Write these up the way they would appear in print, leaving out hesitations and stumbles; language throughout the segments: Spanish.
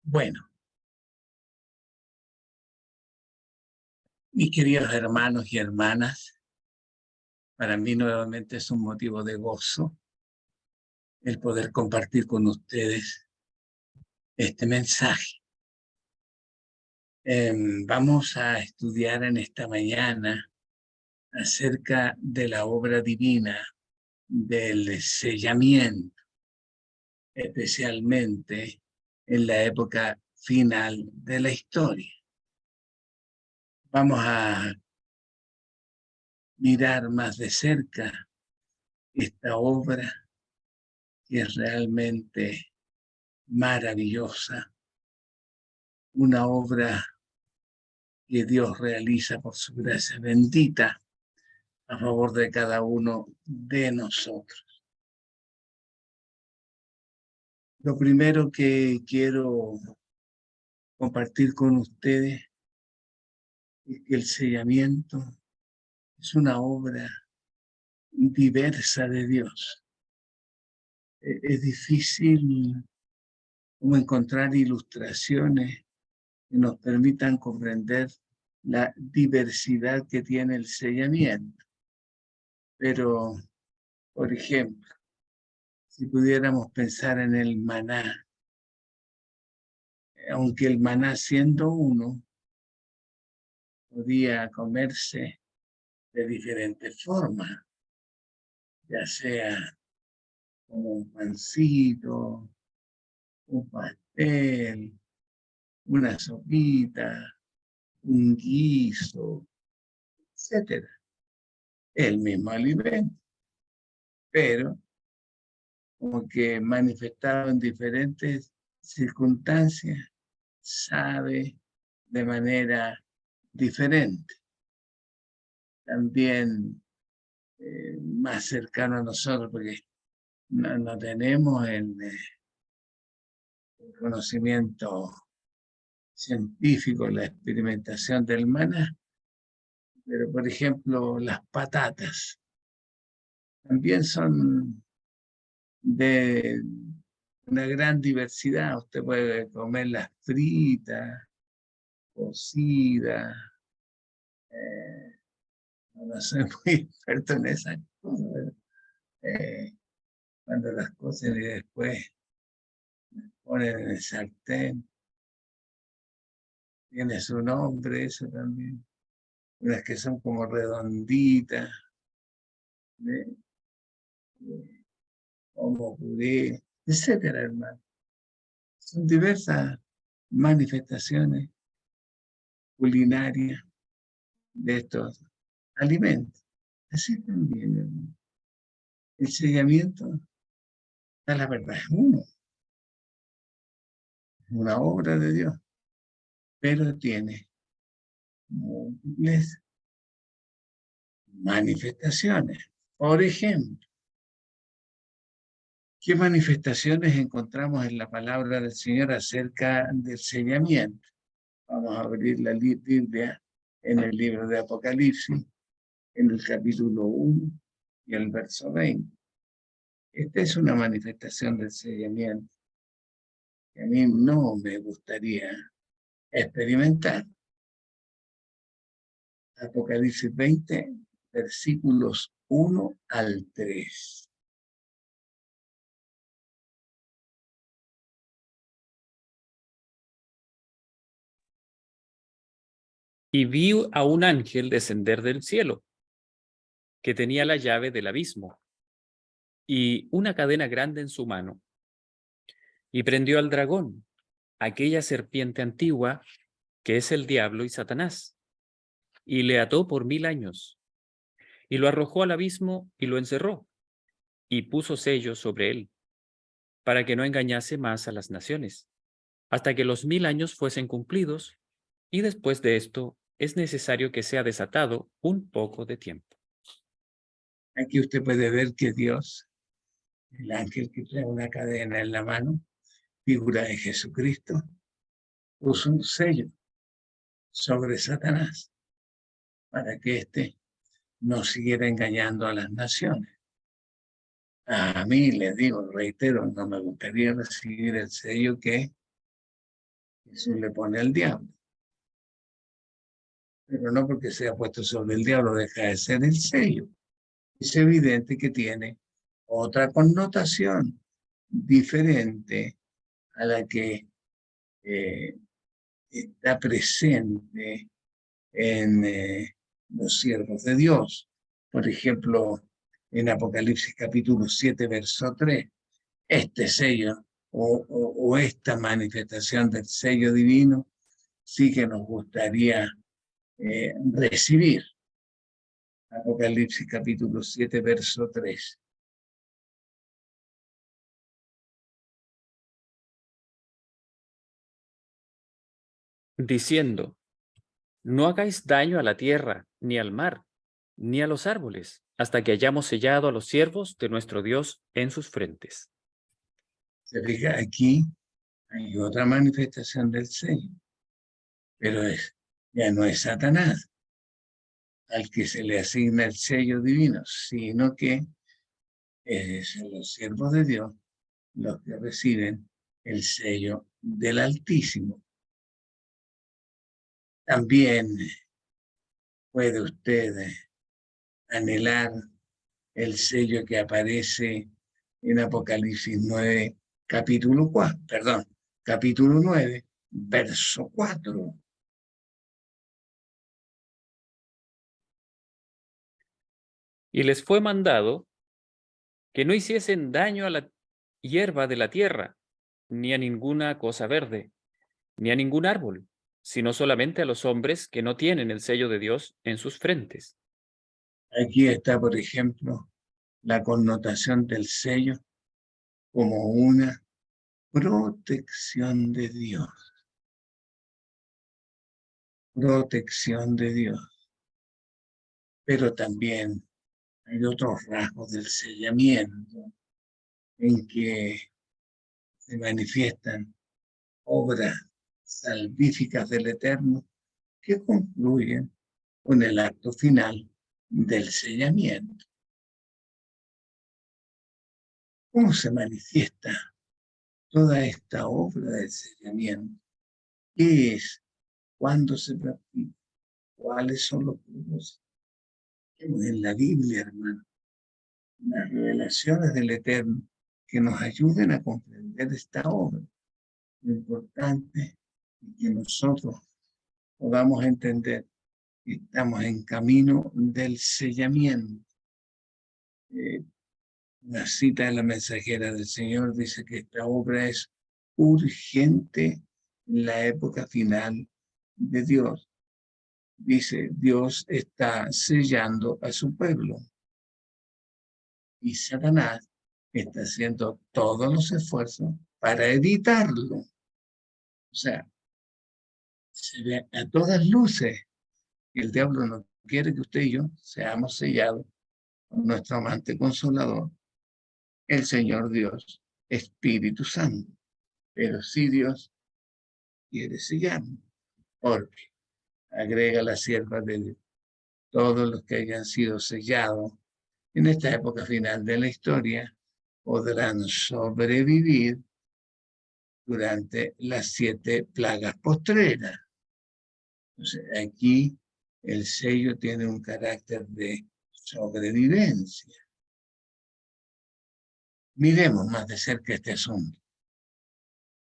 Bueno, mis queridos hermanos y hermanas, para mí nuevamente es un motivo de gozo el poder compartir con ustedes este mensaje. Vamos a estudiar en esta mañana acerca de la obra divina del sellamiento, especialmente en la época final de la historia. Vamos a mirar más de cerca esta obra que es realmente maravillosa, una obra que Dios realiza por su gracia bendita a favor de cada uno de nosotros. Lo primero que quiero compartir con ustedes es que el sellamiento es una obra diversa de Dios. Es difícil como encontrar ilustraciones que nos permitan comprender la diversidad que tiene el sellamiento. Pero, por ejemplo, si pudiéramos pensar en el maná, aunque el maná siendo uno, podía comerse de diferentes formas, ya sea como un pancito, un pastel, una sopita, un guiso, etcétera. El mismo alimento, pero como que manifestado en diferentes circunstancias, sabe de manera diferente. También más cercano a nosotros, porque no tenemos el conocimiento científico, la experimentación del maná, pero por ejemplo las patatas también son de una gran diversidad. Usted puede comerlas fritas, cocidas. No soy muy experto en esas cosas, pero, cuando las cocen y después ponen en el sartén, tiene su nombre, eso también. Unas que son como redonditas, ¿ve? Como puré, etcétera, hermano. Son diversas manifestaciones culinarias de estos alimentos. Así también, hermano. El sellamiento, a la verdad, es una obra de Dios, pero tiene múltiples manifestaciones. Por ejemplo, ¿qué manifestaciones encontramos en la palabra del Señor acerca del sellamiento? Vamos a abrir la Biblia en el libro de Apocalipsis, en el capítulo 1 y el verso 20. Esta es una manifestación del sellamiento que a mí no me gustaría experimentar. Apocalipsis 20, versículos 1 al 3. Y vi a un ángel descender del cielo, que tenía la llave del abismo y una cadena grande en su mano. Y prendió al dragón, aquella serpiente antigua, que es el diablo y Satanás, y le ató por 1000 años, y lo arrojó al abismo y lo encerró, y puso sellos sobre él, para que no engañase más a las naciones, hasta que los 1000 años fuesen cumplidos, y después de esto es necesario que sea desatado un poco de tiempo. Aquí usted puede ver que Dios, el ángel que trae una cadena en la mano, figura de Jesucristo, puso un sello sobre Satanás para que éste no siguiera engañando a las naciones. A mí, les digo, reitero, no me gustaría recibir el sello que Jesús le pone al diablo. Pero no porque sea puesto sobre el diablo deja de ser el sello. Es evidente que tiene otra connotación diferente a la que está presente en los siervos de Dios. Por ejemplo, en Apocalipsis capítulo 7, verso 3, este sello o esta manifestación del sello divino sí que nos gustaría recibir. Apocalipsis capítulo 7, verso 3. Diciendo, no hagáis daño a la tierra, ni al mar, ni a los árboles, hasta que hayamos sellado a los siervos de nuestro Dios en sus frentes. Se fija, aquí hay otra manifestación del sello, pero ya no es Satanás al que se le asigna el sello divino, sino que son los siervos de Dios los que reciben el sello del Altísimo. También puede usted anhelar el sello que aparece en Apocalipsis 9, capítulo 9, verso 4. Y les fue mandado que no hiciesen daño a la hierba de la tierra, ni a ninguna cosa verde, ni a ningún árbol, sino solamente a los hombres que no tienen el sello de Dios en sus frentes. Aquí está, por ejemplo, la connotación del sello como una protección de Dios. Protección de Dios. Pero también hay otros rasgos del sellamiento en que se manifiestan obras salvíficas del Eterno que concluyen con el acto final del sellamiento. ¿Cómo se manifiesta toda esta obra del sellamiento? ¿Qué es? ¿Cuándo se practica? ¿Cuáles son los propósitos? En la Biblia, hermano, las revelaciones del Eterno que nos ayuden a comprender esta obra. Lo importante es que nosotros podamos entender que estamos en camino del sellamiento. Una cita de la mensajera del Señor dice que esta obra es urgente en la época final de Dios. Dice, Dios está sellando a su pueblo y Satanás está haciendo todos los esfuerzos para evitarlo. O sea, se ve a todas luces que el diablo no quiere que usted y yo seamos sellados con nuestro amante consolador, el Señor Dios, Espíritu Santo. Pero sí Dios quiere sellarnos, porque agrega la sierva de Dios. Todos los que hayan sido sellados en esta época final de la historia podrán sobrevivir durante las 7 plagas postreras. Entonces, aquí el sello tiene un carácter de sobrevivencia. Miremos más de cerca este asunto.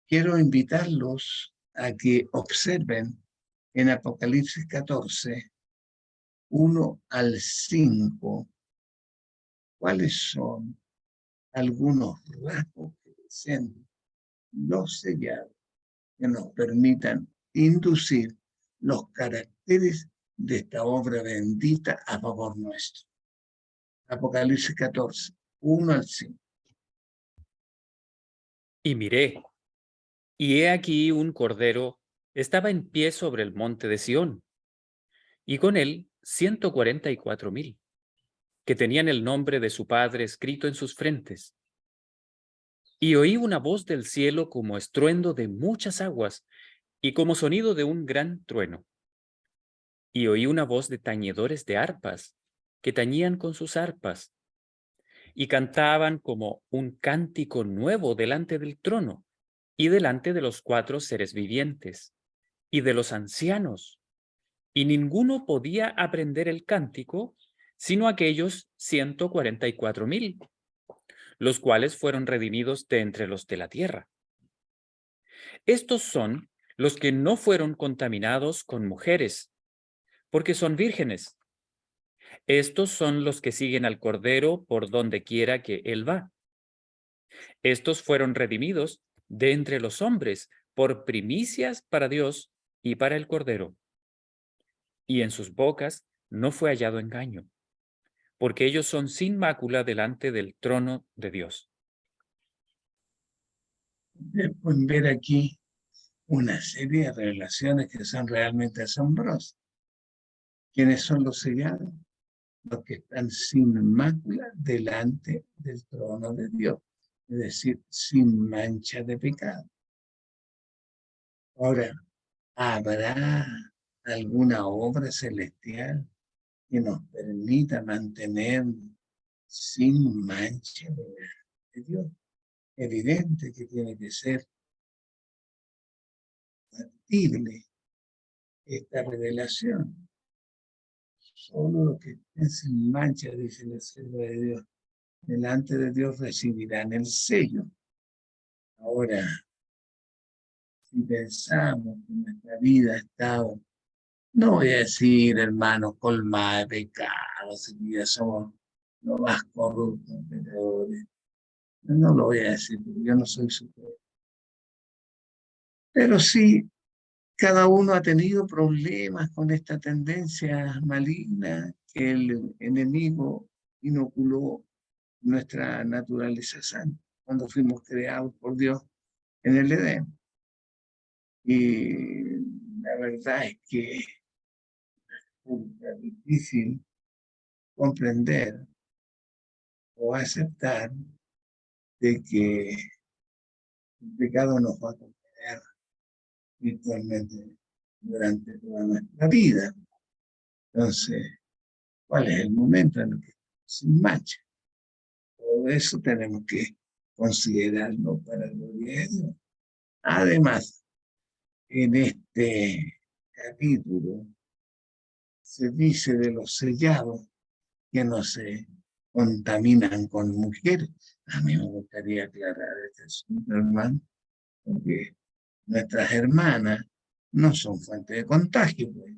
Quiero invitarlos a que observen en Apocalipsis 14, 1 al 5, cuáles son algunos rasgos que presentan los sellados que nos permitan inducir los caracteres de esta obra bendita a favor nuestro. Apocalipsis 14, 1 al 5. Y miré, y he aquí un cordero estaba en pie sobre el monte de Sión, y con él 144,000, que tenían el nombre de su padre escrito en sus frentes. Y oí una voz del cielo como estruendo de muchas aguas, y como sonido de un gran trueno. Y oí una voz de tañedores de arpas, que tañían con sus arpas, y cantaban como un cántico nuevo delante del trono, y delante de los 4 seres vivientes, y de los ancianos, y ninguno podía aprender el cántico, sino aquellos 144,000, los cuales fueron redimidos de entre los de la tierra. Estos son los que no fueron contaminados con mujeres, porque son vírgenes. Estos son los que siguen al Cordero por donde quiera que él va. Estos fueron redimidos de entre los hombres por primicias para Dios y para el Cordero. Y en sus bocas no fue hallado engaño, porque ellos son sin mácula delante del trono de Dios. Ustedes pueden ver aquí una serie de revelaciones que son realmente asombrosas. ¿Quiénes son los sellados? Los que están sin mácula delante del trono de Dios, es decir, sin mancha de pecado. Ahora, ¿habrá alguna obra celestial que nos permita mantener sin mancha de Dios? Evidente que tiene que ser factible esta revelación. Solo los que estén sin mancha, dice el siervo de Dios, delante de Dios recibirán el sello. Ahora, si pensamos que nuestra vida ha estado, no voy a decir, hermanos, colmada de pecados, y ya somos los más corruptos, pecadores. No lo voy a decir, porque yo no soy su pueblo. Pero sí, cada uno ha tenido problemas con esta tendencia maligna que el enemigo inoculó nuestra naturaleza santa cuando fuimos creados por Dios en el Edén. Y la verdad es que es difícil comprender o aceptar de que el pecado nos va a acompañar virtualmente durante toda nuestra vida. Entonces, ¿cuál es el momento en el que sin mancha? Todo eso tenemos que considerarlo para la gloria de Dios. Además, en este capítulo se dice de los sellados que no se contaminan con mujeres. A mí me gustaría aclarar este asunto, hermano, porque nuestras hermanas no son fuente de contagio, pues.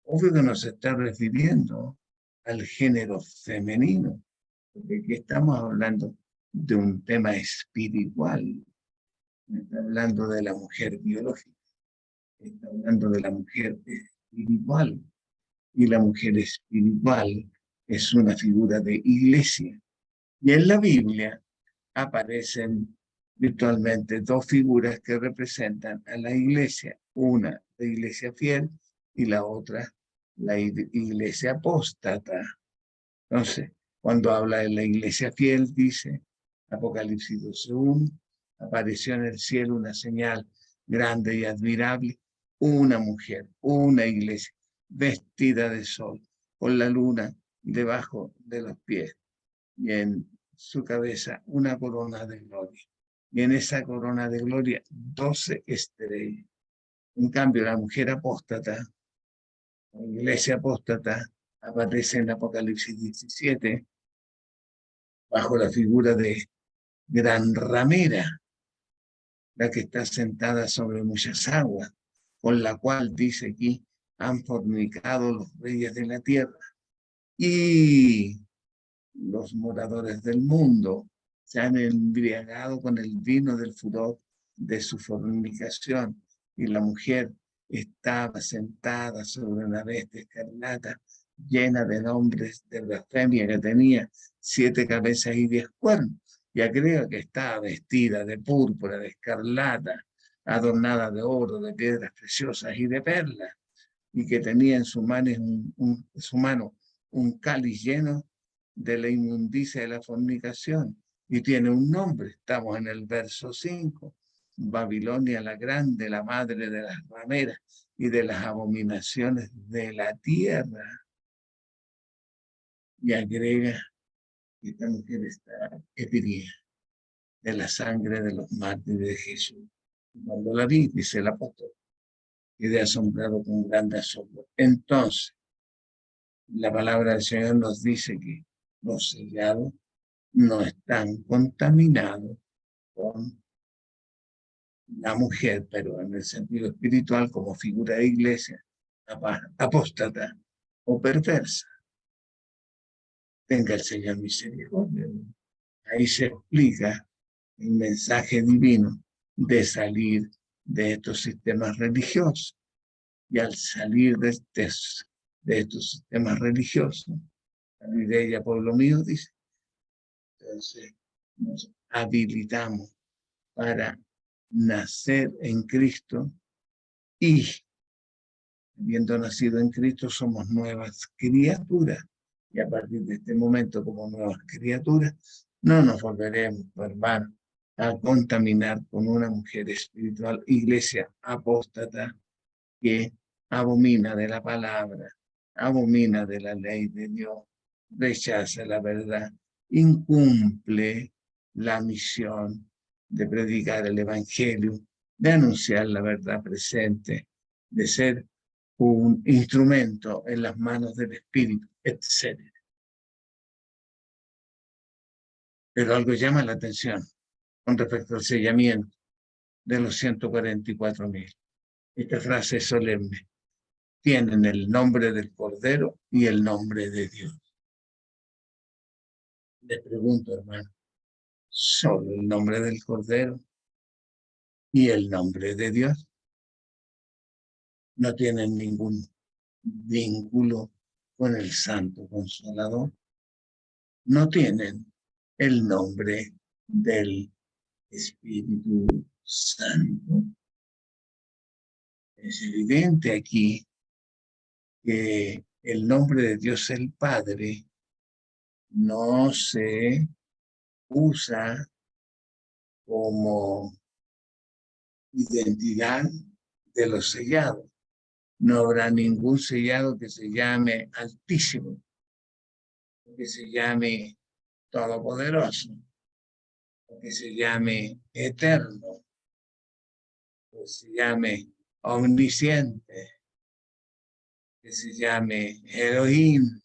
Obvio que nos está refiriendo al género femenino, porque aquí estamos hablando de un tema espiritual, no está hablando de la mujer biológica, está hablando de la mujer espiritual, y la mujer espiritual es una figura de iglesia. Y en la Biblia aparecen virtualmente dos figuras que representan a la iglesia, una la iglesia fiel y la otra la iglesia apóstata. Entonces, cuando habla de la iglesia fiel, dice Apocalipsis 12:1, apareció en el cielo una señal grande y admirable, una mujer, una iglesia vestida de sol, con la luna debajo de los pies, y en su cabeza una corona de gloria. Y en esa corona de gloria 12 estrellas. En cambio, la mujer apóstata, la iglesia apóstata, aparece en Apocalipsis 17 bajo la figura de gran ramera, la que está sentada sobre muchas aguas, con la cual dice aquí han fornicado los reyes de la tierra y los moradores del mundo se han embriagado con el vino del furor de su fornicación, y la mujer estaba sentada sobre una bestia escarlata llena de nombres de blasfemia, que tenía 7 cabezas y 10 cuernos, y agrega que estaba vestida de púrpura, de escarlata, adornada de oro, de piedras preciosas y de perlas, y que tenía en su mano un cáliz lleno de la inmundicia de la fornicación, y tiene un nombre. Estamos en el verso 5, Babilonia la grande, la madre de las rameras y de las abominaciones de la tierra. Y agrega que esta mujer está ebria, de la sangre de los mártires de Jesús. Cuando la vi, dice el apóstol, quedé asombrado con grande asombro. Entonces, la palabra del Señor nos dice que los sellados no están contaminados con la mujer, pero en el sentido espiritual como figura de iglesia, apóstata o perversa. Tenga el Señor misericordia. Ahí se explica el mensaje divino de salir de estos sistemas religiosos. Y al salir de estos sistemas religiosos, salir de ella, pueblo mío, dice, entonces nos habilitamos para nacer en Cristo y, habiendo nacido en Cristo, somos nuevas criaturas. Y a partir de este momento, como nuevas criaturas, no nos volveremos, hermano, a contaminar con una mujer espiritual, iglesia apóstata, que abomina de la palabra, abomina de la ley de Dios, rechaza la verdad, incumple la misión de predicar el evangelio, de anunciar la verdad presente, de ser un instrumento en las manos del Espíritu, etc. Pero algo llama la atención con respecto al sellamiento de los 144,000. Esta frase es solemne. Tienen el nombre del Cordero y el nombre de Dios. Les pregunto, hermano, ¿solo el nombre del Cordero y el nombre de Dios? ¿No tienen ningún vínculo con el Santo Consolador? ¿No tienen el nombre del Espíritu Santo? Es evidente aquí que el nombre de Dios el Padre no se usa como identidad de los sellados. No habrá ningún sellado que se llame Altísimo, que se llame Todopoderoso, que se llame Eterno, que se llame Omnisciente, que se llame Elohim,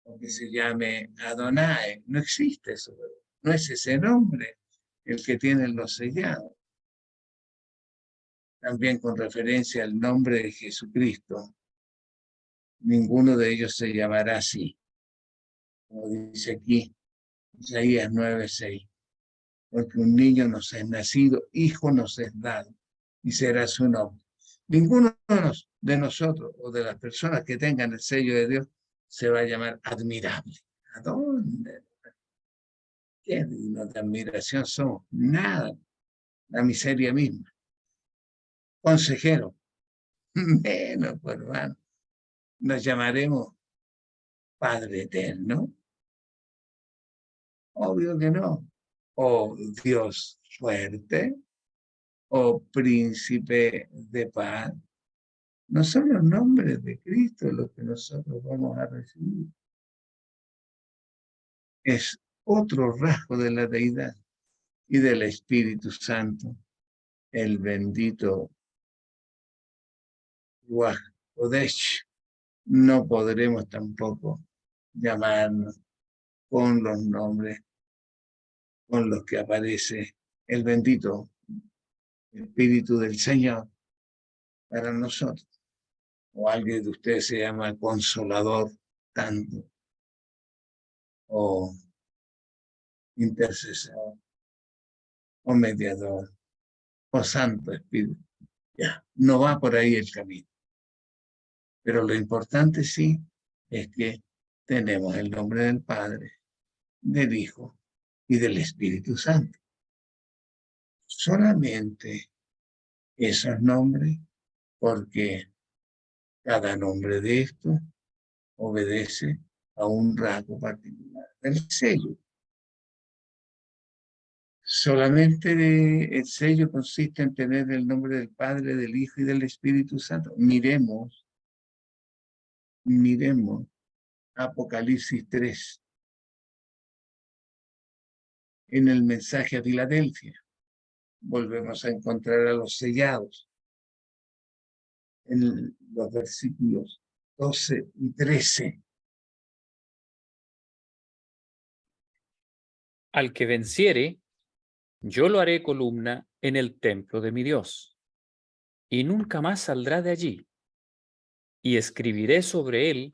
o que se llame Adonai. No existe eso, no es ese nombre el que tienen los sellados. También con referencia al nombre de Jesucristo, ninguno de ellos se llamará así, como dice aquí, Isaías 9:6, porque un niño nos es nacido, hijo nos es dado, y será su nombre. Ninguno de nosotros o de las personas que tengan el sello de Dios se va a llamar admirable. ¿A dónde? ¿Qué digno de admiración somos? Nada, la miseria misma. Consejero, menos, pues, hermano. Nos llamaremos Padre Eterno. Obvio que no. O Dios fuerte, o Príncipe de paz. No son los nombres de Cristo los que nosotros vamos a recibir. Es otro rasgo de la deidad y del Espíritu Santo, el bendito Ruach Kodesh. No podremos tampoco llamarnos con los nombres con los que aparece el bendito Espíritu del Señor para nosotros. O alguien de ustedes se llama Consolador tanto, o intercesor, o mediador, o Santo Espíritu. Ya, no va por ahí el camino. Pero lo importante sí es que tenemos el nombre del Padre, del Hijo y del Espíritu Santo. Solamente esos nombres, porque cada nombre de estos obedece a un rasgo particular del sello. Solamente el sello consiste en tener el nombre del Padre, del Hijo y del Espíritu Santo. Miremos Apocalipsis 3. En el mensaje a Filadelfia volvemos a encontrar a los sellados en los versículos 12 y 13. Al que venciere, yo lo haré columna en el templo de mi Dios, y nunca más saldrá de allí, y escribiré sobre él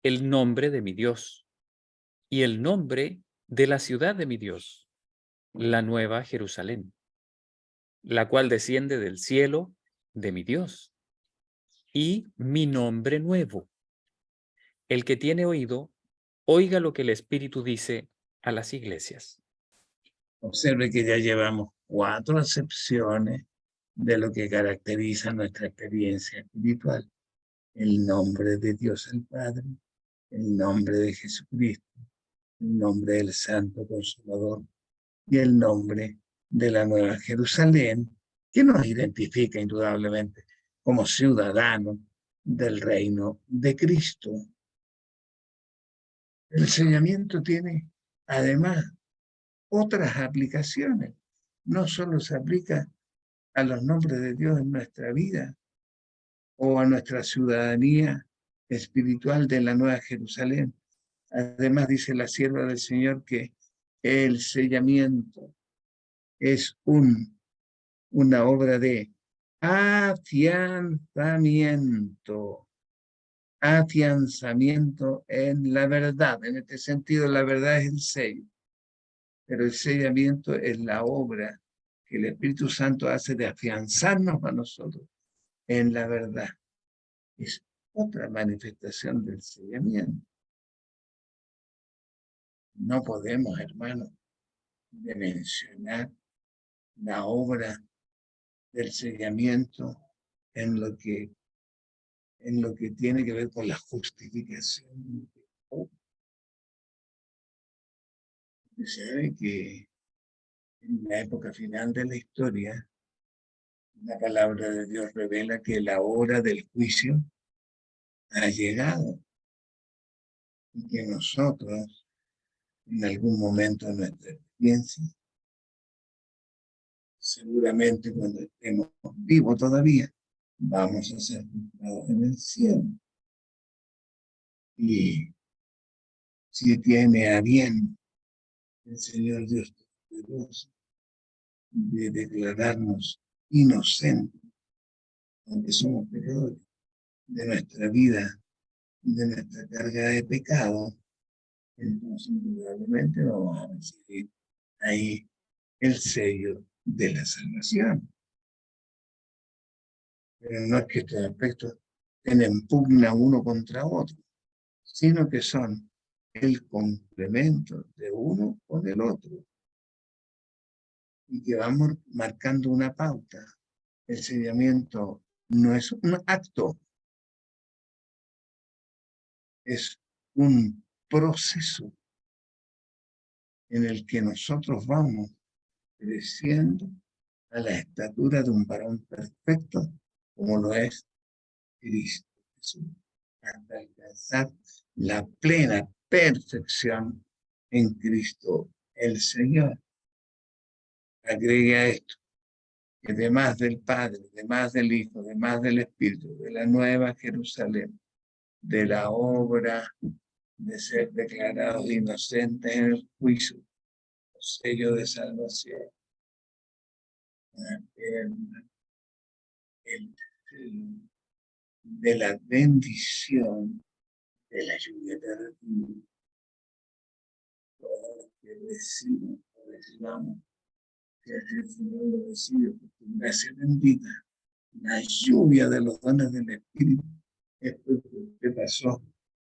el nombre de mi Dios, y el nombre de la ciudad de mi Dios, la nueva Jerusalén, la cual desciende del cielo de mi Dios, y mi nombre nuevo. El que tiene oído, oiga lo que el Espíritu dice a las iglesias. Observe que ya llevamos 4 acepciones de lo que caracteriza nuestra experiencia espiritual. El nombre de Dios el Padre, el nombre de Jesucristo, el nombre del Santo Consolador y el nombre de la Nueva Jerusalén, que nos identifica indudablemente como ciudadanos del reino de Cristo. El sellamiento tiene además otras aplicaciones. No solo se aplica a los nombres de Dios en nuestra vida o a nuestra ciudadanía espiritual de la Nueva Jerusalén. Además, dice la sierva del Señor que el sellamiento es una obra de afianzamiento en la verdad. En este sentido, la verdad es el sello, pero el sellamiento es la obra que el Espíritu Santo hace de afianzarnos a nosotros en la verdad. Es otra manifestación del sellamiento. No podemos, hermanos, de mencionar la obra del sellamiento en lo que tiene que ver con la justificación. Se sabe que en la época final de la historia, la palabra de Dios revela que la hora del juicio ha llegado y que nosotros, en algún momento de nuestra experiencia, seguramente cuando estemos vivos todavía, vamos a ser juzgados en el cielo. Y si tiene a bien el Señor Dios Todopoderoso de declararnos inocentes, aunque somos pecadores, de nuestra vida, de nuestra carga de pecado, entonces probablemente vamos a recibir ahí el sello de la salvación. Pero no es que estos aspectos estén en pugna uno contra otro, sino que son el complemento de uno con el otro y que vamos marcando una pauta. El sellamiento no es un acto, es un proceso en el que nosotros vamos creciendo a la estatura de un varón perfecto, como lo es Cristo Jesús, hasta alcanzar la plena perfección en Cristo el Señor. Agregue a esto que además del Padre, además del Hijo, además del Espíritu, de la Nueva Jerusalén, de la obra de ser declarados inocentes en el juicio, el sello de salvación, de la bendición de la lluvia terrible. Todo lo que recibamos, que el Señor lo recibe, porque gracia bendita, la lluvia de los dones del Espíritu, es porque usted pasó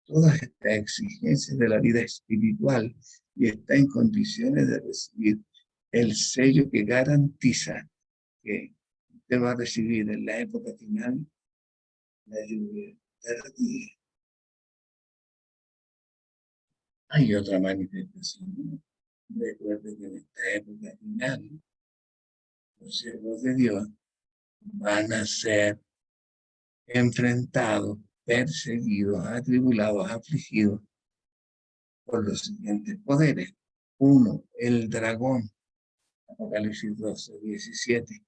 todas estas exigencias de la vida espiritual y está en condiciones de recibir el sello que garantiza que usted va a recibir en la época final la lluvia tardía. Hay otra manifestación. Recuerde que en esta época final, los siervos de Dios van a ser enfrentados, perseguidos, atribulados, afligidos por los siguientes poderes. Uno, el dragón, Apocalipsis 12, 17,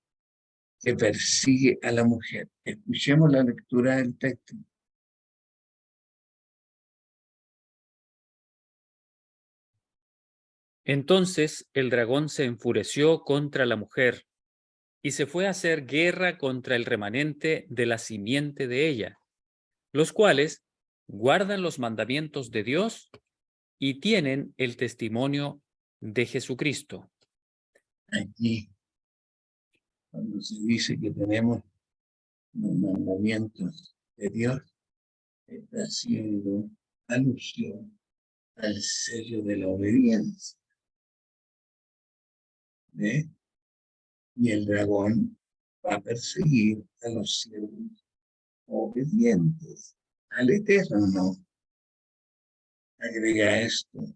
que persigue a la mujer. Escuchemos la lectura del texto. Entonces el dragón se enfureció contra la mujer y se fue a hacer guerra contra el remanente de la simiente de ella, los cuales guardan los mandamientos de Dios y tienen el testimonio de Jesucristo. Aquí, cuando se dice que tenemos los mandamientos de Dios, está haciendo alusión al sello de la obediencia. ¿Ve? Y el dragón va a perseguir a los siervos obedientes al Eterno. Agrega esto,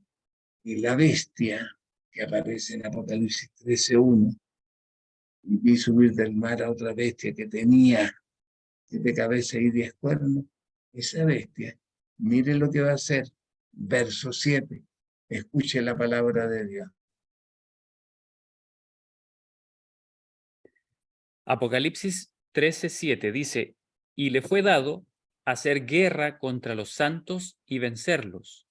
y la bestia que aparece en Apocalipsis 13:1, y vi subir del mar a otra bestia que tenía 7 cabezas y 10 cuernos. Esa bestia, mire lo que va a hacer. Verso 7, escuche la palabra de Dios. Apocalipsis 13:7 dice, y le fue dado hacer guerra contra los santos y vencerlos.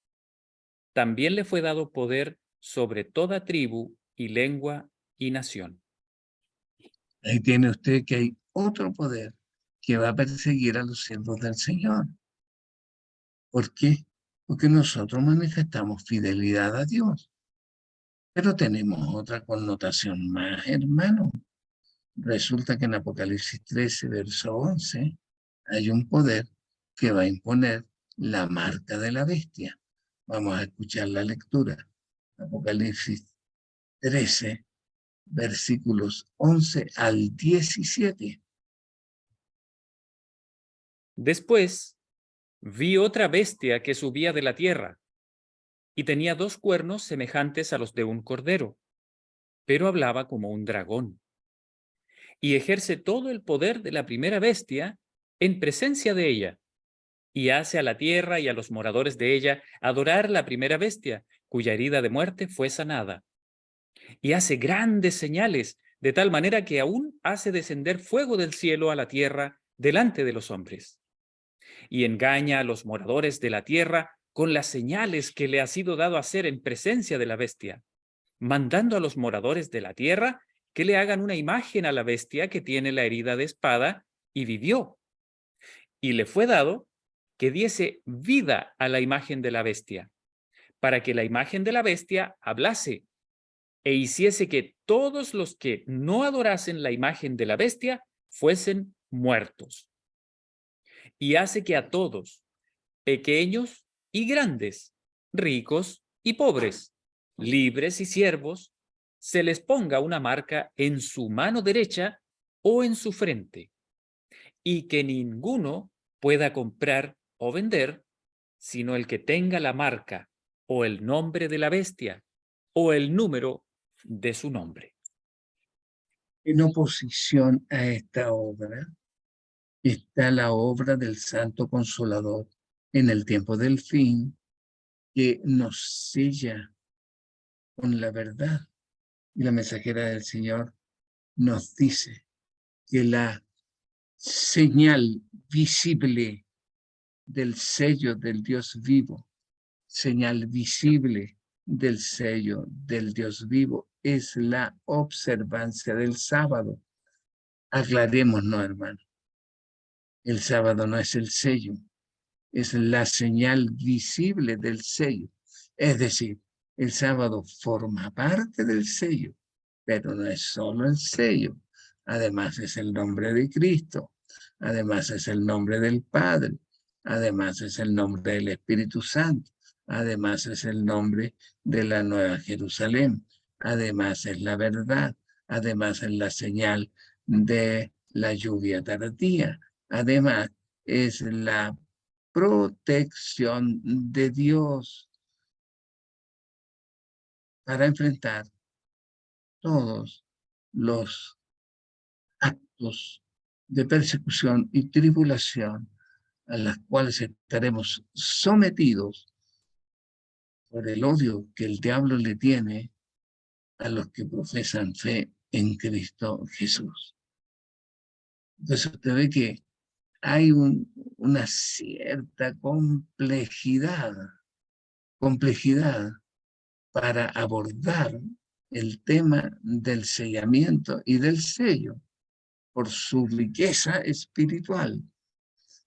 También le fue dado poder sobre toda tribu y lengua y nación. Ahí tiene usted que hay otro poder que va a perseguir a los siervos del Señor. ¿Por qué? Porque nosotros manifestamos fidelidad a Dios. Pero tenemos otra connotación más, hermano. Resulta que en Apocalipsis 13, verso 11, hay un poder que va a imponer la marca de la bestia. Vamos a escuchar la lectura. Apocalipsis 13, versículos 11 al 17. Después vi otra bestia que subía de la tierra y tenía 2 cuernos semejantes a los de un cordero, pero hablaba como un dragón. Y ejerce todo el poder de la primera bestia en presencia de ella, y hace a la tierra y a los moradores de ella adorar la primera bestia, cuya herida de muerte fue sanada. Y hace grandes señales, de tal manera que aún hace descender fuego del cielo a la tierra delante de los hombres. Y engaña a los moradores de la tierra con las señales que le ha sido dado hacer en presencia de la bestia, mandando a los moradores de la tierra que le hagan una imagen a la bestia que tiene la herida de espada y vivió. Y le fue dado que diese vida a la imagen de la bestia, para que la imagen de la bestia hablase e hiciese que todos los que no adorasen la imagen de la bestia fuesen muertos. Y hace que a todos, pequeños y grandes, ricos y pobres, libres y siervos, se les ponga una marca en su mano derecha o en su frente, y que ninguno pueda comprar o vender, sino el que tenga la marca o el nombre de la bestia o el número de su nombre. En oposición a esta obra está la obra del Santo Consolador en el tiempo del fin, que nos sella con la verdad. Y la mensajera del Señor nos dice que la señal visible del sello del Dios vivo, señal visible del sello del Dios vivo, es la observancia del sábado. Aclarémonos, hermano. El sábado no es el sello, es la señal visible del sello. Es decir, el sábado forma parte del sello, pero no es solo el sello. Además es el nombre de Cristo, además es el nombre del Padre, además es el nombre del Espíritu Santo, además es el nombre de la Nueva Jerusalén, además es la verdad, además es la señal de la lluvia tardía, además es la protección de Dios para enfrentar todos los actos de persecución y tribulación a las cuales estaremos sometidos por el odio que el diablo le tiene a los que profesan fe en Cristo Jesús. Entonces usted ve que hay una cierta complejidad para abordar el tema del sellamiento y del sello por su riqueza espiritual.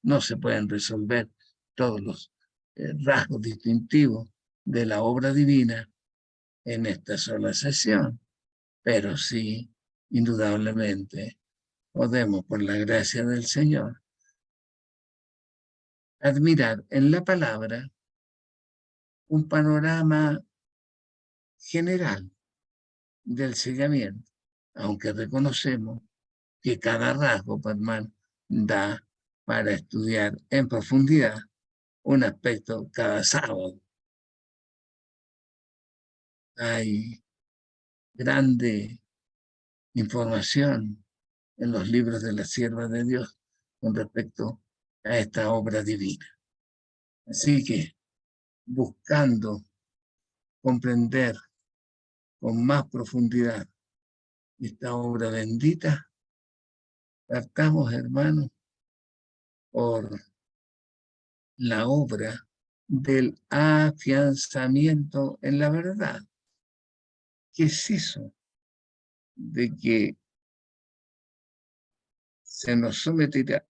No se pueden resolver todos los rasgos distintivos de la obra divina en esta sola sesión, pero sí, indudablemente, podemos, por la gracia del Señor, admirar en la palabra un panorama general del sellamiento, aunque reconocemos que cada rasgo, Padman, da para estudiar en profundidad un aspecto cada sábado. Hay grande información en los libros de la sierva de Dios con respecto a esta obra divina. Así que, buscando comprender con más profundidad esta obra bendita, partamos, hermanos, por la obra del afianzamiento en la verdad. ¿Qué es eso de que se nos someterá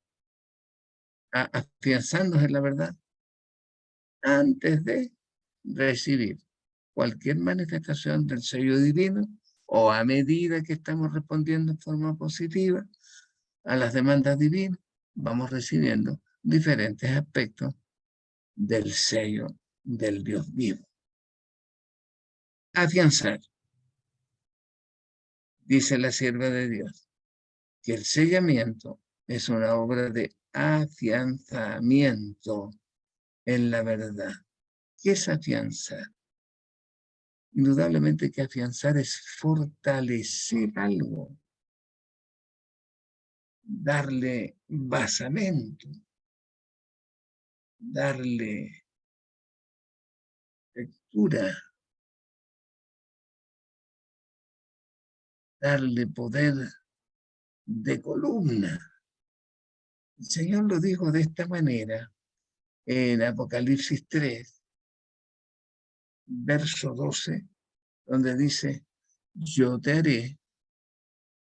a afianzarnos en la verdad antes de recibir cualquier manifestación del sello divino o a medida que estamos respondiendo en forma positiva a las demandas divinas, vamos recibiendo diferentes aspectos del sello del Dios vivo? Afianzar, dice la sierva de Dios, que el sellamiento es una obra de afianzamiento en la verdad. ¿Qué es afianzar? Indudablemente que afianzar es fortalecer algo, darle basamento, darle textura, darle poder de columna. El Señor lo dijo de esta manera en Apocalipsis 3, verso 12, donde dice: yo te haré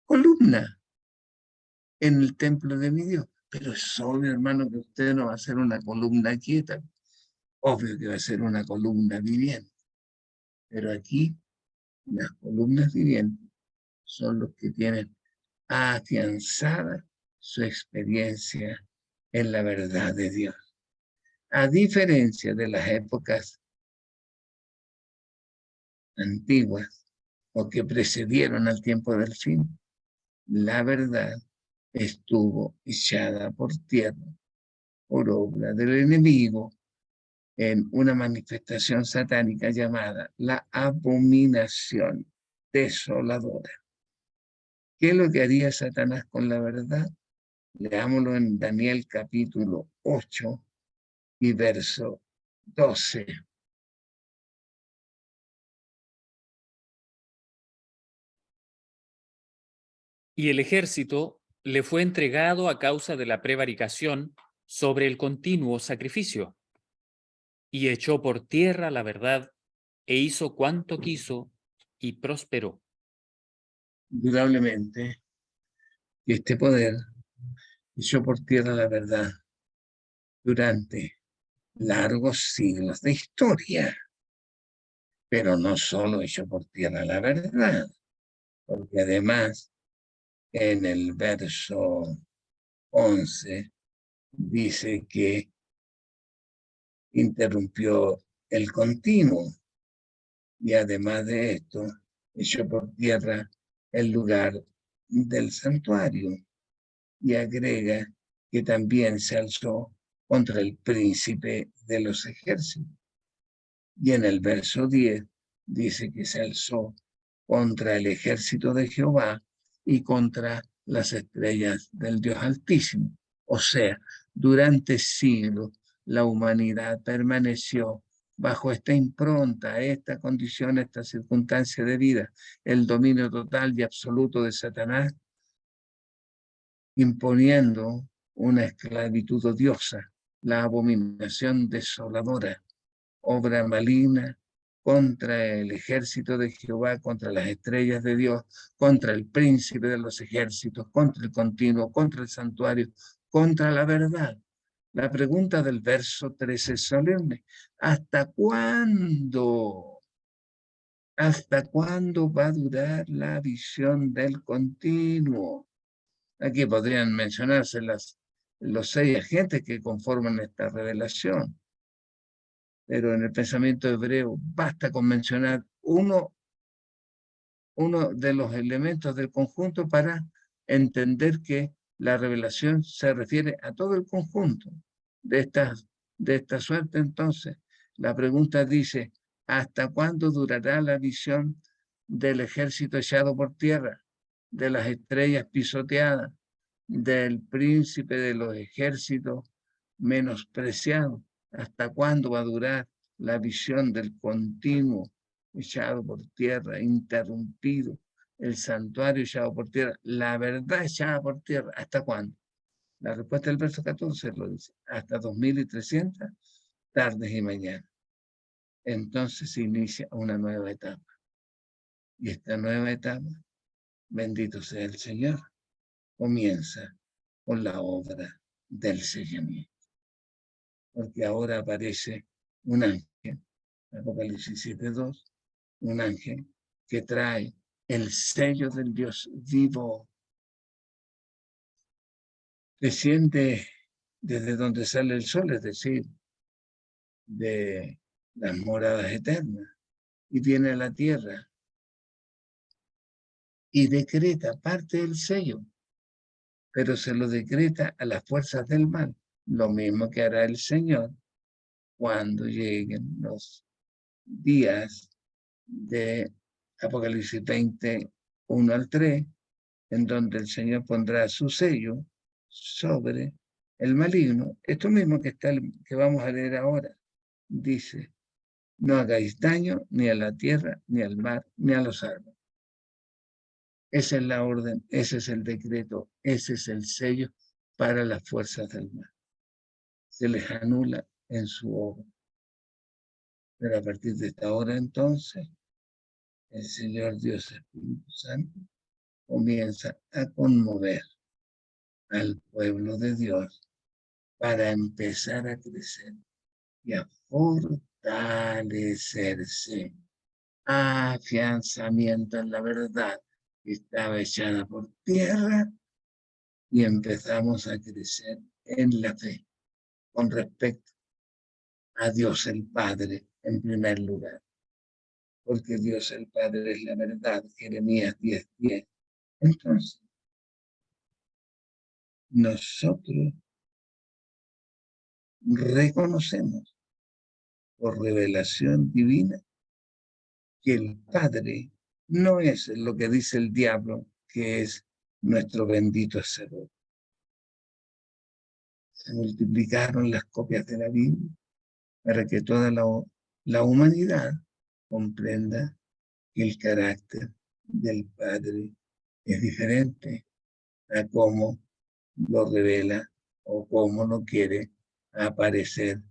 columna en el templo de mi Dios. Pero es obvio, hermano, que usted no va a ser una columna quieta. Obvio que va a ser una columna viviente. Pero aquí las columnas vivientes son los que tienen afianzada su experiencia en la verdad de Dios. A diferencia de las épocas antiguas o que precedieron al tiempo del fin, la verdad estuvo echada por tierra por obra del enemigo en una manifestación satánica llamada la abominación desoladora. ¿Qué es lo que haría Satanás con la verdad? Leámoslo en Daniel capítulo 8 y verso 12. Y el ejército le fue entregado a causa de la prevaricación sobre el continuo sacrificio, y echó por tierra la verdad, e hizo cuanto quiso, y prosperó. Indudablemente, este poder echó por tierra la verdad durante largos siglos de historia, pero no solo echó por tierra la verdad, porque además en el verso 11 dice que interrumpió el continuo y además de esto echó por tierra el lugar del santuario y agrega que también se alzó contra el príncipe de los ejércitos. Y en el verso 10 dice que se alzó contra el ejército de Jehová y contra las estrellas del Dios Altísimo. O sea, durante siglos la humanidad permaneció bajo esta impronta, esta condición, esta circunstancia de vida, el dominio total y absoluto de Satanás, imponiendo una esclavitud odiosa, la abominación desoladora, obra maligna contra el ejército de Jehová, contra las estrellas de Dios, contra el príncipe de los ejércitos, contra el continuo, contra el santuario, contra la verdad. La pregunta del verso 13 es solemne. ¿Hasta cuándo? ¿Hasta cuándo va a durar la visión del continuo? Aquí podrían mencionarse los 6 agentes que conforman esta revelación. Pero en el pensamiento hebreo basta con mencionar uno de los elementos del conjunto para entender que la revelación se refiere a todo el conjunto. De esta suerte, entonces, la pregunta dice, ¿hasta cuándo durará la visión del ejército echado por tierra, de las estrellas pisoteadas, del príncipe de los ejércitos menospreciado? ¿Hasta cuándo va a durar la visión del continuo echado por tierra, interrumpido, el santuario echado por tierra, la verdad echada por tierra? ¿Hasta cuándo? La respuesta del verso 14 lo dice, hasta 2300 tardes y mañanas. Entonces se inicia una nueva etapa. Y esta nueva etapa, bendito sea el Señor, comienza con la obra del sellamiento. Porque ahora aparece un ángel, Apocalipsis 7:2, un ángel que trae el sello del Dios vivo. Desciende desde donde sale el sol, es decir, de las moradas eternas, y viene a la tierra y decreta parte del sello, pero se lo decreta a las fuerzas del mal, lo mismo que hará el Señor cuando lleguen los días de Apocalipsis 20:1-3, en donde el Señor pondrá su sello sobre el maligno. Esto mismo que vamos a leer ahora, dice, no hagáis daño ni a la tierra, ni al mar, ni a los árboles. Esa es la orden, ese es el decreto, ese es el sello para las fuerzas del mal. Se les anula en su obra. Pero a partir de esta hora entonces, el Señor Dios Espíritu Santo comienza a conmover al pueblo de Dios para empezar a crecer y a fortalecerse. Afianzamiento en la verdad que estaba echada por tierra y empezamos a crecer en la fe con respecto a Dios el Padre en primer lugar. Porque Dios el Padre es la verdad, Jeremías 10:10. Entonces, nosotros reconocemos por revelación divina que el Padre no es lo que dice el diablo, que es nuestro bendito Hacedor. Se multiplicaron las copias de la Biblia para que toda la humanidad comprenda que el carácter del Padre es diferente a cómo lo revela o cómo lo quiere hacer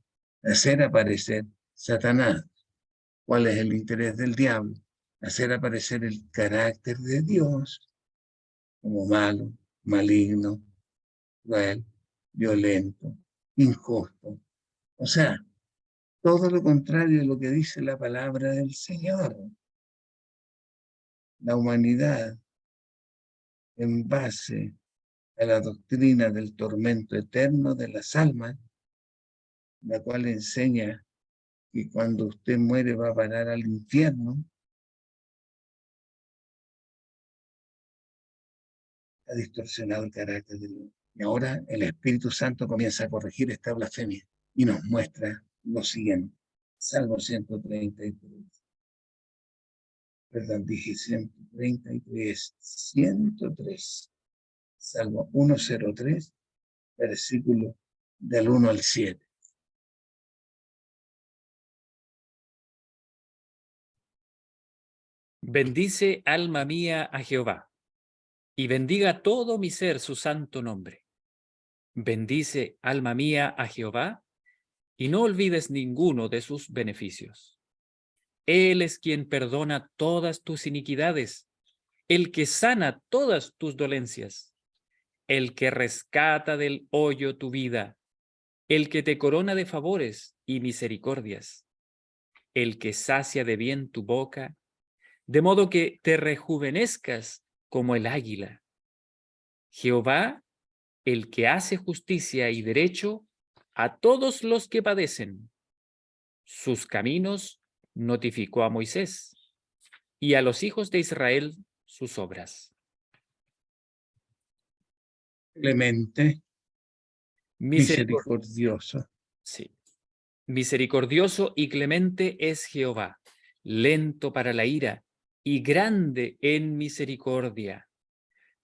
aparecer Satanás. ¿Cuál es el interés del diablo? Hacer aparecer el carácter de Dios como malo, maligno, cruel, violento, injusto. O sea, todo lo contrario de lo que dice la palabra del Señor. La humanidad, en base a la doctrina del tormento eterno de las almas, la cual enseña que cuando usted muere va a parar al infierno, ha distorsionado el carácter de Dios. Y ahora el Espíritu Santo comienza a corregir esta blasfemia y nos muestra lo siguiente. Salmo 133. Perdón, dije 133. 103. Salmo 103, versículo del 1 al 7. Bendice, alma mía, a Jehová, y bendiga todo mi ser su santo nombre. Bendice, alma mía, a Jehová, y no olvides ninguno de sus beneficios. Él es quien perdona todas tus iniquidades, el que sana todas tus dolencias, el que rescata del hoyo tu vida, el que te corona de favores y misericordias, el que sacia de bien tu boca, de modo que te rejuvenezcas como el águila. Jehová, el que hace justicia y derecho a todos los que padecen. Sus caminos notificó a Moisés, y a los hijos de Israel sus obras. Clemente, misericordioso. Sí. Misericordioso y clemente es Jehová, lento para la ira y grande en misericordia.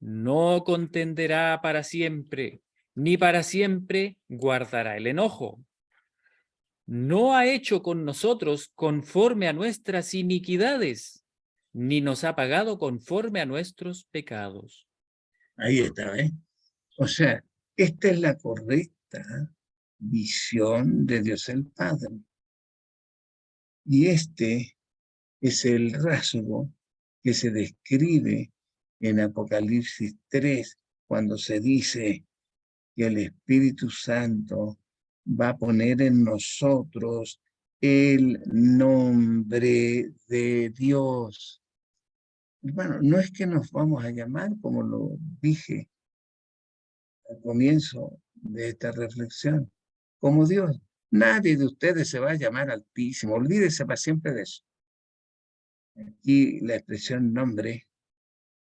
No contenderá para siempre, ni para siempre guardará el enojo. No ha hecho con nosotros conforme a nuestras iniquidades, ni nos ha pagado conforme a nuestros pecados. Ahí está, ¿eh? O sea, esta es la correcta visión de Dios el Padre. Y este es el rasgo que se describe en Apocalipsis 3, cuando se dice que el Espíritu Santo va a poner en nosotros el nombre de Dios. Hermano, no es que nos vamos a llamar, como lo dije al comienzo de esta reflexión, como Dios. Nadie de ustedes se va a llamar Altísimo. Olvídese para siempre de eso. Aquí la expresión nombre,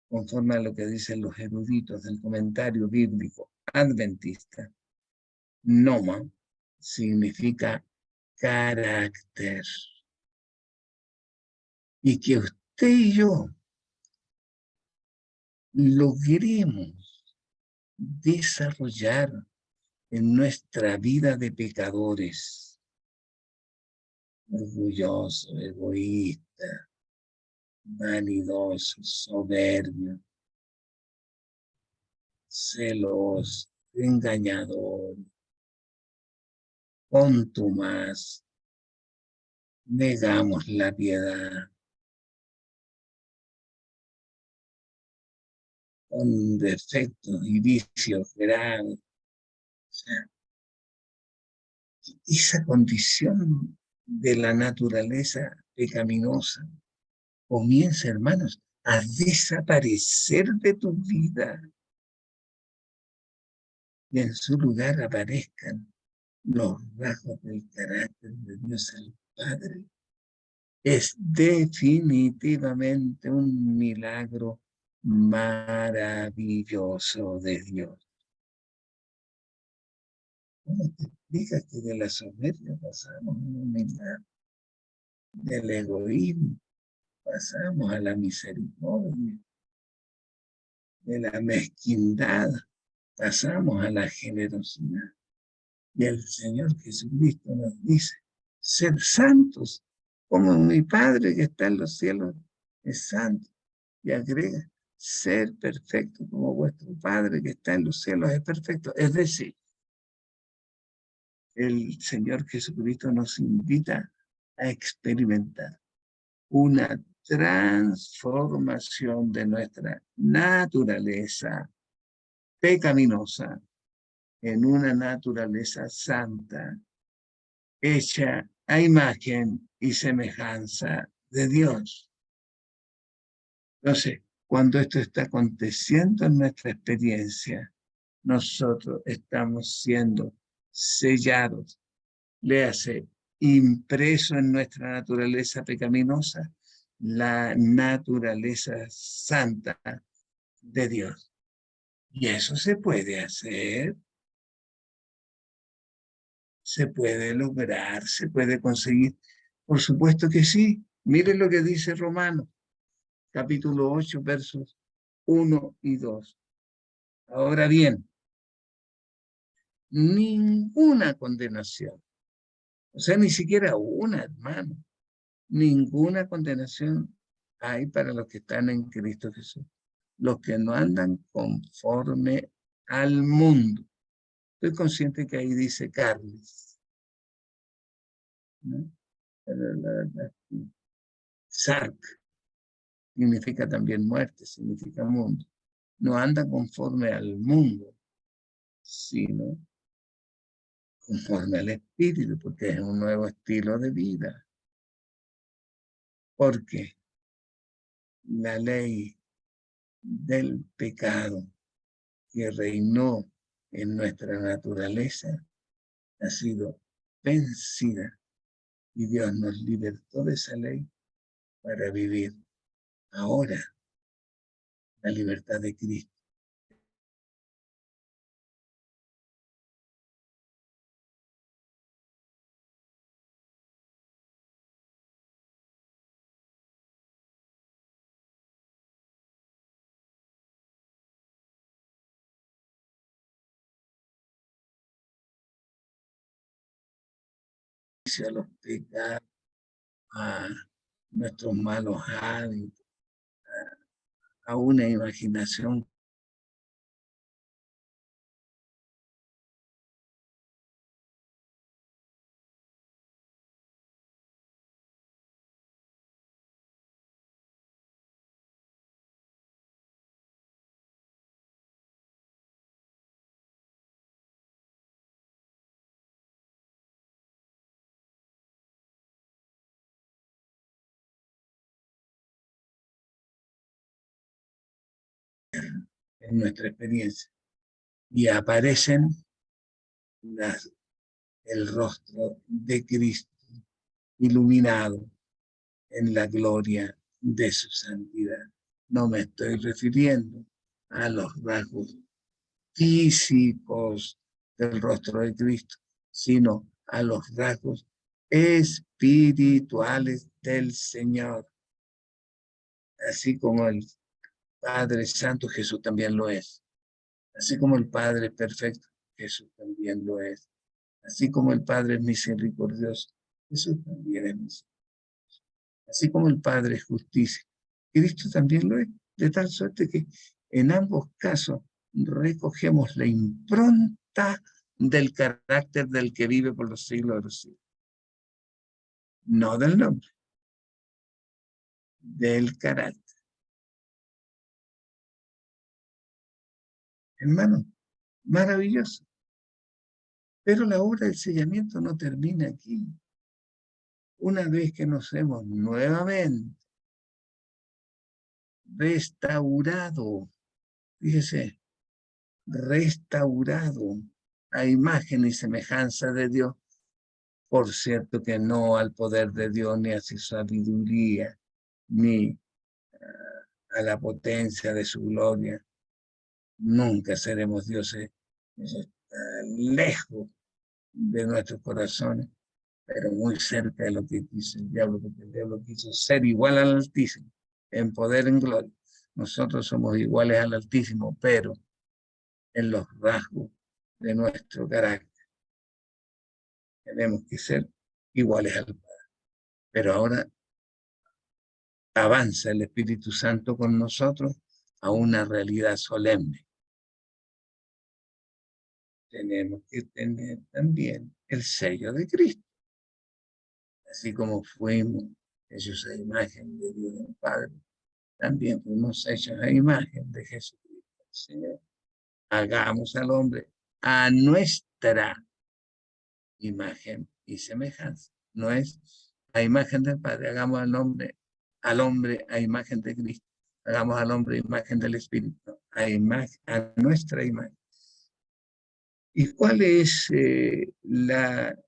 conforme a lo que dicen los eruditos del comentario bíblico adventista, noma significa carácter. Y que usted y yo logremos desarrollar en nuestra vida de pecadores, orgulloso, egoísta, vanidoso, soberbio, celoso, engañador, contumaz, negamos la piedad, con defectos y vicios graves. O sea, esa condición de la naturaleza pecaminosa comienza, hermanos, a desaparecer de tu vida y en su lugar aparezcan los rasgos del carácter de Dios el Padre. Es definitivamente un milagro maravilloso de Dios. ¿Cómo te explicas que de la soberbia pasamos a la humildad? Del egoísmo pasamos a la misericordia, de la mezquindad pasamos a la generosidad. Y el Señor Jesucristo nos dice, ser santos, como mi Padre que está en los cielos es santo. Y agrega, ser perfecto como vuestro Padre que está en los cielos es perfecto. Es decir, el Señor Jesucristo nos invita a experimentar una transformación de nuestra naturaleza pecaminosa en una naturaleza santa, hecha a imagen y semejanza de Dios. Entonces, cuando esto está aconteciendo en nuestra experiencia, nosotros estamos siendo sellados, léase, impreso en nuestra naturaleza pecaminosa, la naturaleza santa de Dios. Y eso se puede hacer, se puede lograr, se puede conseguir. Por supuesto que sí. Miren lo que dice Romanos, capítulo 8, versos 1 y 2. Ahora bien, ninguna condenación, o sea, ni siquiera una, hermano, ninguna condenación hay para los que están en Cristo Jesús, los que no andan conforme al mundo. Estoy consciente que ahí dice carnes, ¿no? Sark significa también muerte, significa mundo. No anda conforme al mundo, sino conforme al Espíritu, porque es un nuevo estilo de vida. Porque la ley del pecado que reinó en nuestra naturaleza ha sido vencida y Dios nos libertó de esa ley para vivir ahora la libertad de Cristo. A los pecados, a nuestros malos hábitos, a una imaginación en nuestra experiencia. Y aparecen el rostro de Cristo iluminado en la gloria de su santidad. No me estoy refiriendo a los rasgos físicos del rostro de Cristo, sino a los rasgos espirituales del Señor. Así como el Padre Santo, Jesús también lo es. Así como el Padre perfecto, Jesús también lo es. Así como el Padre es misericordioso, Jesús también es misericordioso. Así como el Padre es justicia, Cristo también lo es, de tal suerte que en ambos casos recogemos la impronta del carácter del que vive por los siglos de los siglos. No del nombre, del carácter. Hermano, maravilloso. Pero la obra del sellamiento no termina aquí. Una vez que nos hemos nuevamente restaurado, fíjese, restaurado a imagen y semejanza de Dios, por cierto que no al poder de Dios, ni a su sabiduría, ni a la potencia de su gloria. Nunca seremos dioses. Eso está lejos de nuestros corazones, pero muy cerca de lo que quiso el diablo, porque el diablo quiso ser igual al Altísimo, en poder, en gloria. Nosotros somos iguales al Altísimo, pero en los rasgos de nuestro carácter. Tenemos que ser iguales al Padre. Pero ahora avanza el Espíritu Santo con nosotros a una realidad solemne. Tenemos que tener también el sello de Cristo. Así como fuimos hechos a imagen de Dios el Padre, también fuimos hechos a imagen de Jesucristo, el Señor. Hagamos al hombre a nuestra imagen y semejanza. No es a imagen del Padre, hagamos al hombre a imagen de Cristo. Hagamos al hombre a imagen del Espíritu, a nuestra imagen. ¿Y cuál es la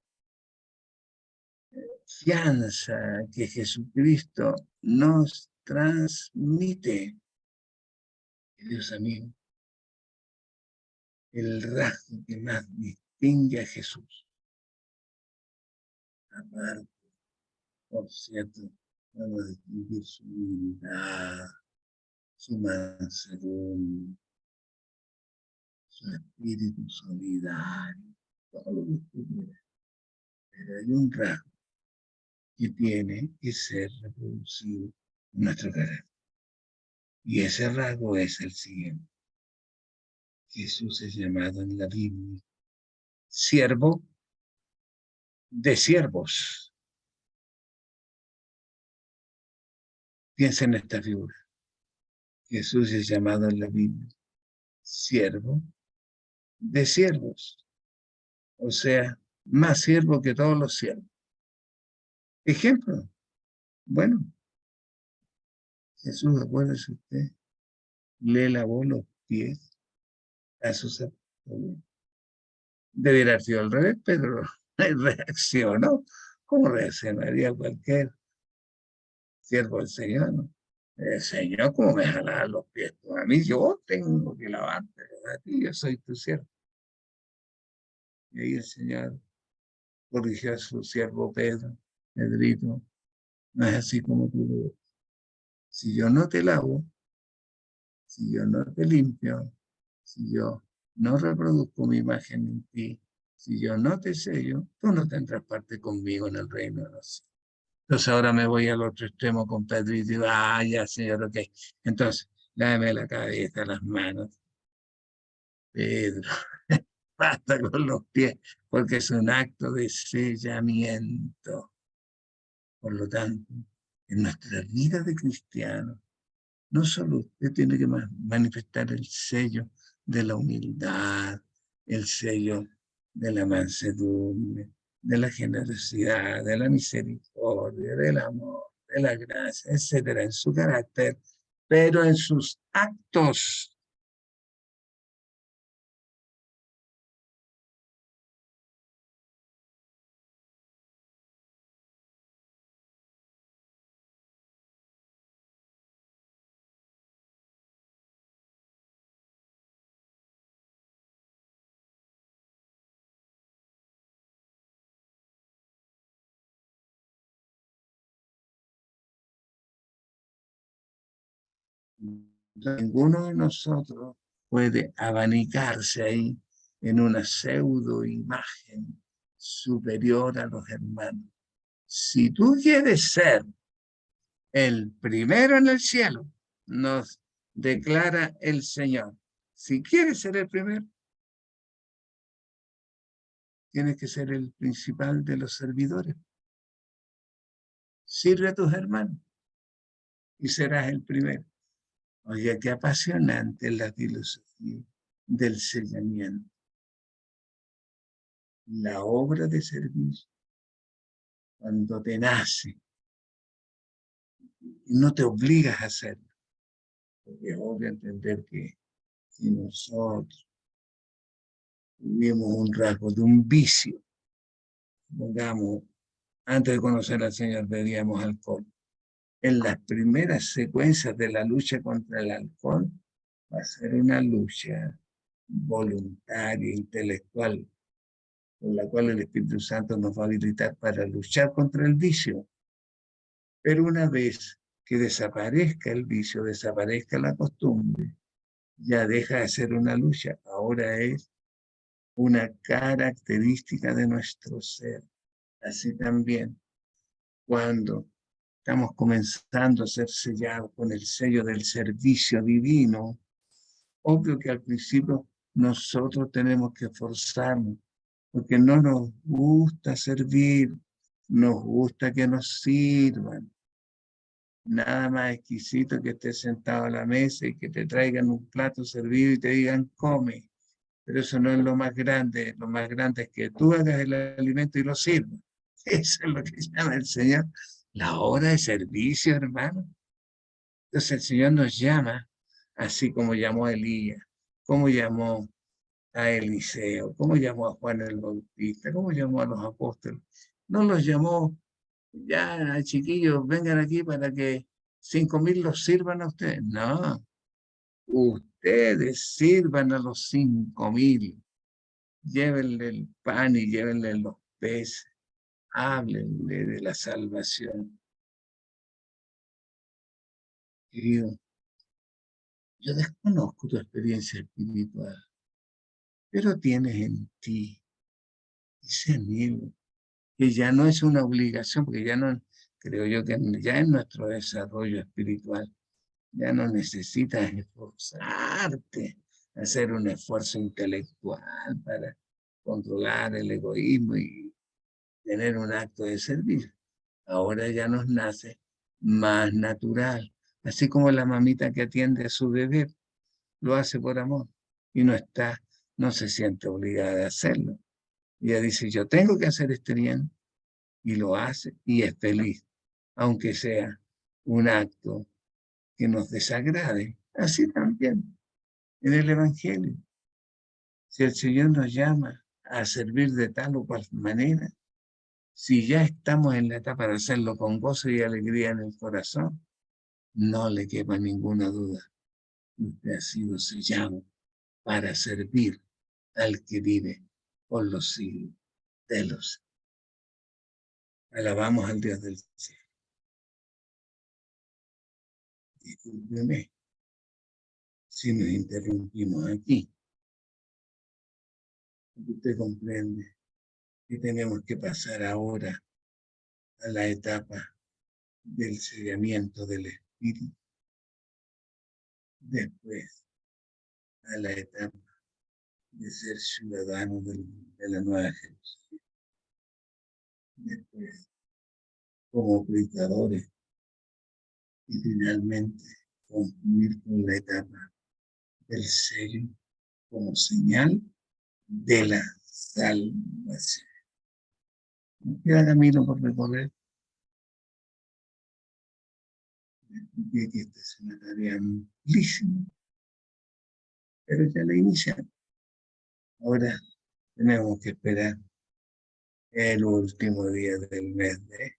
fianza que Jesucristo nos transmite? Dios amigo, el rasgo que más distingue a Jesús, aparte, por cierto, vamos a distinguir su humildad, su mansedumbre, su espíritu solidario, todo lo que usted quiera. Pero hay un rasgo que tiene que ser reproducido nuestro carácter. Y ese rasgo es el siguiente. Jesús es llamado en la Biblia siervo de siervos. Piensa en esta figura. Jesús es llamado en la Biblia siervo de siervos. O sea, más siervo que todos los siervos. Ejemplo. Bueno, Jesús, acuérdese usted, le lavó los pies a sus apóstoles. Debería haber sido al revés, pero reaccionó. ¿Cómo reaccionaría cualquier siervo del Señor? ¿No? Señor, ¿cómo me jalas los pies? A mí yo tengo que lavarte, a ti yo soy tu siervo. Y ahí el Señor corrigió a su siervo Pedro, Pedrito, no es así como tú lo ves. Si yo no te lavo, si yo no te limpio, si yo no reproduzco mi imagen en ti, si yo no te sello, tú no tendrás parte conmigo en el reino de los cielos. Entonces ahora me voy al otro extremo con Pedro y digo, ya, Señor, ok. Entonces, dame la cabeza, las manos. Pedro, basta con los pies, porque es un acto de sellamiento. Por lo tanto, en nuestra vida de cristiano, no solo usted tiene que manifestar el sello de la humildad, el sello de la mansedumbre, de la generosidad, de la misericordia, del amor, de la gracia, etcétera, en su carácter, pero en sus actos. Ninguno de nosotros puede abanicarse ahí en una pseudo imagen superior a los hermanos. Si tú quieres ser el primero en el cielo, nos declara el Señor. Si quieres ser el primero, tienes que ser el principal de los servidores. Sirve a tus hermanos y serás el primero. Oye, qué apasionante la filosofía del sellamiento. La obra de servicio, cuando te nace y no te obligas a hacerlo. Porque es obvio entender que si nosotros tuvimos un rasgo de un vicio, pongamos, antes de conocer al Señor bebíamos alcohol. En las primeras secuencias de la lucha contra el alcohol va a ser una lucha voluntaria, intelectual, con la cual el Espíritu Santo nos va a habilitar para luchar contra el vicio. Pero una vez que desaparezca el vicio, desaparezca la costumbre, ya deja de ser una lucha, ahora es una característica de nuestro ser. Así también, cuando estamos comenzando a ser sellados con el sello del servicio divino, obvio que al principio nosotros tenemos que esforzarnos, porque no nos gusta servir, nos gusta que nos sirvan. Nada más exquisito que estés sentado a la mesa y que te traigan un plato servido y te digan, come. Pero eso no es lo más grande es que tú hagas el alimento y lo sirvas. Eso es lo que llama el Señor la hora de servicio, hermano. Entonces el Señor nos llama, así como llamó a Elías, como llamó a Eliseo, como llamó a Juan el Bautista, como llamó a los apóstoles. No los llamó, ya chiquillos, vengan aquí para que 5.000 los sirvan a ustedes. No, ustedes sirvan a los 5.000. Llévenle el pan y llévenle los peces. Háblenle de la salvación. Querido, yo desconozco tu experiencia espiritual, pero tienes en ti ese anhelo, que ya no es una obligación, porque ya no creo yo que ya en nuestro desarrollo espiritual, ya no necesitas esforzarte, hacer un esfuerzo intelectual para controlar el egoísmo y tener un acto de servicio. Ahora ya nos nace más natural, así como la mamita que atiende a su bebé, lo hace por amor y no se siente obligada a hacerlo. Ella dice, yo tengo que hacer este bien, y lo hace y es feliz, aunque sea un acto que nos desagrade. Así también en el Evangelio. Si el Señor nos llama a servir de tal o cual manera, si ya estamos en la etapa de hacerlo con gozo y alegría en el corazón, no le quepa ninguna duda. Usted ha sido sellado para servir al que vive por los siglos de los siglos. Alabamos al Dios del cielo. Discúlpeme si nos interrumpimos aquí. Usted comprende que tenemos que pasar ahora a la etapa del sellamiento del Espíritu, después a la etapa de ser ciudadano de la Nueva Jerusalén, después como predicadores y finalmente concluir con la etapa del sello como señal de la salvación. Nos queda camino por recorrer. Y que esta es una tarea amplísima, pero ya la iniciamos. Ahora tenemos que esperar el último día del mes de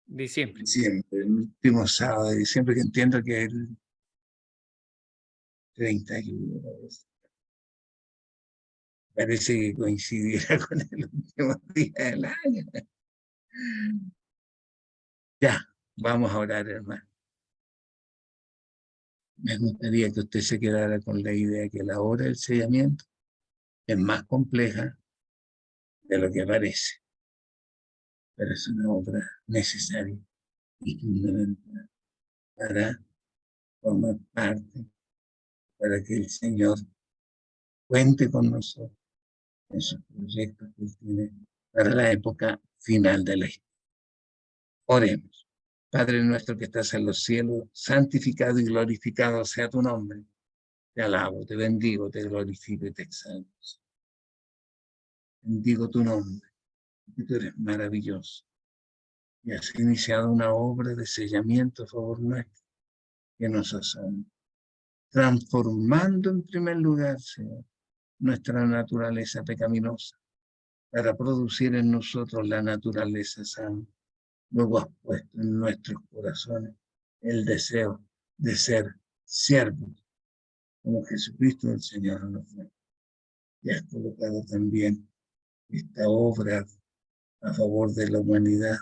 Diciembre. diciembre, el último sábado de diciembre, que entiendo que es el 31. Parece que coincidirá con el último día del año. Ya, vamos a orar, hermano. Me gustaría que usted se quedara con la idea que la obra del sellamiento es más compleja de lo que parece, pero es una obra necesaria y fundamental para formar parte, para que el Señor cuente con nosotros en sus proyectos que Él tiene para la época final de la historia. Oremos. Padre nuestro que estás en los cielos, santificado y glorificado sea tu nombre. Te alabo, te bendigo, te glorifico y te exalto. Bendigo tu nombre, porque tú eres maravilloso. Y has iniciado una obra de sellamiento a favor nuestro que nos asombra, transformando en primer lugar, Señor, nuestra naturaleza pecaminosa para producir en nosotros la naturaleza santa. Luego has puesto en nuestros corazones el deseo de ser siervos, como Jesucristo el Señor nos fue. Y has colocado también esta obra a favor de la humanidad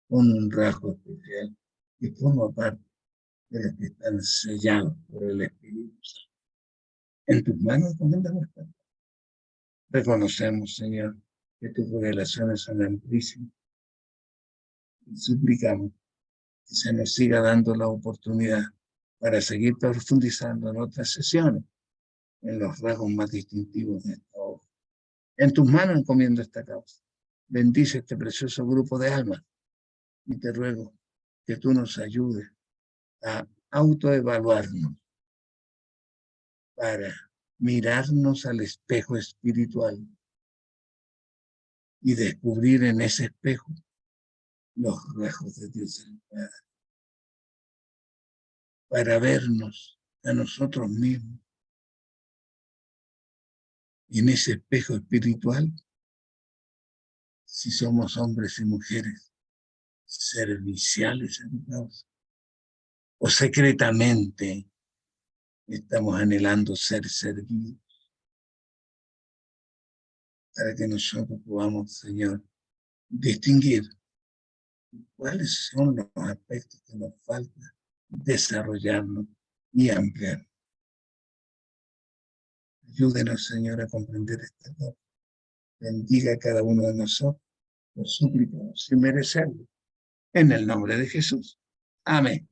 con un rasgo especial que forma parte de los que están sellados por el Espíritu Santo. En tus manos encomendamos esta. Reconocemos, Señor, que tus revelaciones son amplísimas y suplicamos que se nos siga dando la oportunidad para seguir profundizando en otras sesiones, en los rasgos más distintivos de esta obra. En tus manos encomiendo esta causa. Bendice este precioso grupo de almas y te ruego que tú nos ayudes a autoevaluarnos para mirarnos al espejo espiritual y descubrir en ese espejo los rasgos de Dios el Padre, para vernos a nosotros mismos y en ese espejo espiritual, si somos hombres y mujeres serviciales a Dios, o secretamente estamos anhelando ser servidos, para que nosotros podamos, Señor, distinguir cuáles son los aspectos que nos falta desarrollarnos y ampliar. Ayúdenos, Señor, a comprender esta cosa. Bendiga a cada uno de nosotros Lo suplicamos sin merecerlo. En el nombre de Jesús. Amén.